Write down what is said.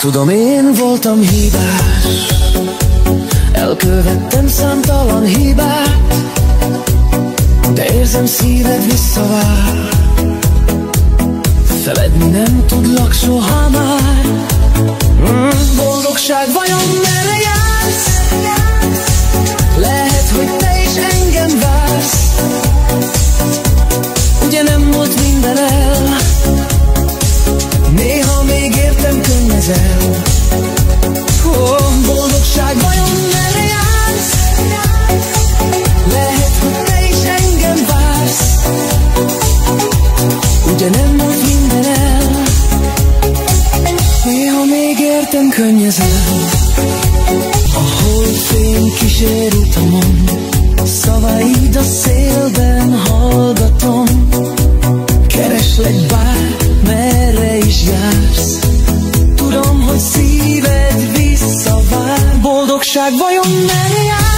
Tudom, én voltam hibás, elkövettem számtalan hibát, de érzem, szíved visszavár. Feledni nem tudlak soha már. Boldogság vajon merre jársz? Lehet, hogy te is engem vársz. Ugye nem volt minden el, néha még értem könnyezel. Boldogság vajon merre jársz? Lehet, hogy te is engem vársz. Ugye nem volt minden el, néha még értem könnyezel. A holdfény kísér utamon, szavaid a szélben hallgatom. Kereslek bár merre is jársz, tudom, hogy szíved visszavár. Boldogság vajon merre jársz?